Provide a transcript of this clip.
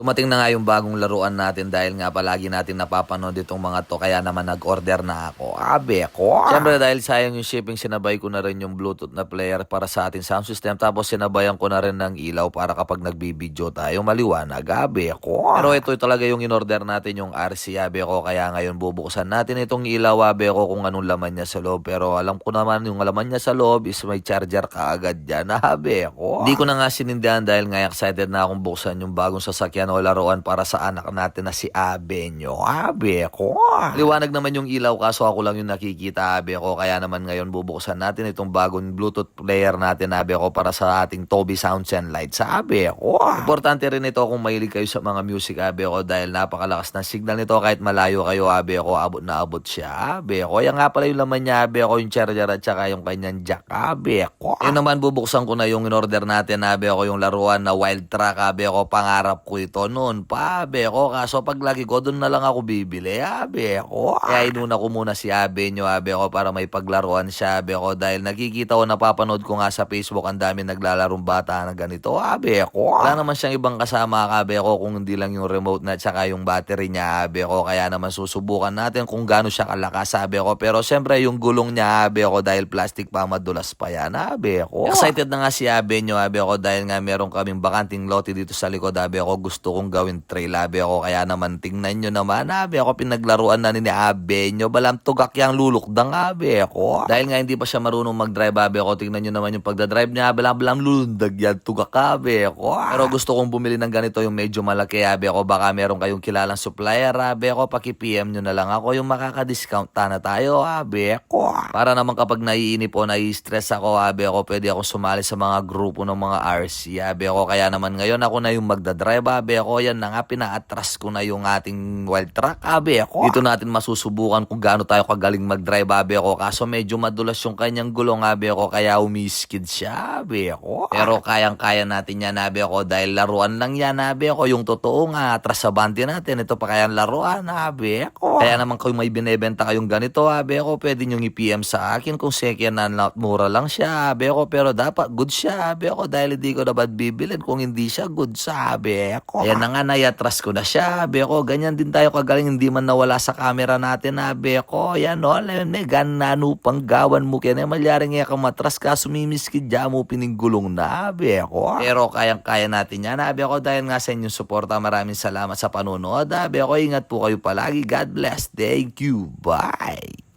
Dumating na nga yung bagong laruan natin dahil nga palagi natin napapanood itong mga to kaya naman nag-order na ako. Abe ko. Siyempre dahil sayang yung shipping, sinabay ko na rin yung Bluetooth na player para sa ating sound system, tapos sinabayan ko na rin ng ilaw para kapag nagbibideo tayo maliwanag. Abe ko. Pero ito talaga yung in-order natin, yung RC. Abe ko, kaya ngayon bubuksan natin itong ilaw. Abe ko kung anong laman niya sa loob, pero alam ko naman yung laman niya sa loob is may charger kaagad dyan. Abe ko. Hindi ko na nga sinindihan dahil nga excited na akong buksan yung bagong sasakyan o laruan para sa anak natin na si Abenyo. Abe ko. Liwanag naman yung ilaw kaso ako lang yung nakikita. Abe ko, kaya naman ngayon bubuksan natin itong bagong Bluetooth player natin. Abe ko, para sa ating Tobii Sounds and Lights. Abe ko. Importante rin ito kung mahilig kayo sa mga music. Abe ko, dahil napakalakas ng signal nito kahit malayo kayo. Abe ko, abot na abot siya. Abe ko, yan nga pala yung laman niya. Abe ko, yung charger at saka yung kanyang jack. Abe ko. Yun naman, bubuksan ko na yung in-order natin. Abe ko, yung laruan na Wild Track. Abe ko, pangarap ko ito noon pa. Abe ko, kaso pag lagi ko doon na lang ako bibili. Abe ko. Kaya inuna ko muna si Abenyo. Abe ko, para may paglaruan siya. Abe ko, dahil nakikita ko, napapanood ko nga sa Facebook, ang dami naglalarong bata na ganito. Abe ko. Wala naman siyang ibang kasama. Abe ko, kung hindi lang yung remote na tsaka yung battery niya. Abe ko, kaya naman susubukan natin kung gaano siya kalakas. Abe ko, pero siyempre yung gulong niya. Abe ko, dahil plastic pa, madulas pa yan. Abe ko. Excited na nga si Abenyo. Abe ko, dahil nga meron kaming bakanting lote dito sa likod. Abe ko, gusto kong gawin trail. Abe ko, kaya naman tingnan nyo naman. Abe ko, pinaglaruan na ni Abenyo. Balam tugak yang lulukdang. Abe ko. Dahil nga hindi pa siya marunong mag-drive. Abe ko, tingnan nyo naman yung pagdadrive niya. Balam lulundag yan tugak. Abe ko. Pero gusto kong bumili ng ganito, yung medyo malaki. Abe ko, baka meron kayong kilalang supplier. Abe ko, paki-PM nyo na lang ako yung makaka-discount na tayo. Abe ko. Para naman kapag naiinip o nai-stress ako. Abe ko, pwede ako sumali sa mga grupo ng mga RC. Abe ko, kaya naman ngayon ako na yung magdadrive. Abe ko, yan na nga, pina-atras ko na yung ating Wild Track. Abe ko. Dito natin masusubukan kung gaano tayo kagaling mag-drive. Abe ko, kaso medyo madulas yung kanyang gulong. Abe ko, kaya umiskid siya. Abe ko. Pero kayang-kaya natin yan. Abe ko, dahil laruan lang yan. Abe ko, yung totoo nga, atras sa bante natin. Ito pa kayang laruan. Abe ko. Kaya naman kung may binebenta kayong ganito. Abe ko, pwede nyo i-PM sa akin kung second hand na mura lang siya. Abe ko, pero dapat good siya. Abe ko, dahil hindi ko dapat bibilin kung hindi siya good sa. Abe ko. Ayan na nga, naiatras ko na siya. Abe ko, ganyan din tayo kagaling, hindi man nawala sa camera natin. Abe ko, yan o, ganano pang gawan mo kaya malyaring nga kamatras ka, sumimiskid dyan mo pininggulong na. Abe ko. Pero kayang-kaya natin yan. Abe ko, dahil nga sa inyong suporta, maraming salamat sa panonood. Abe ko, ingat po kayo palagi. God bless. Thank you. Bye.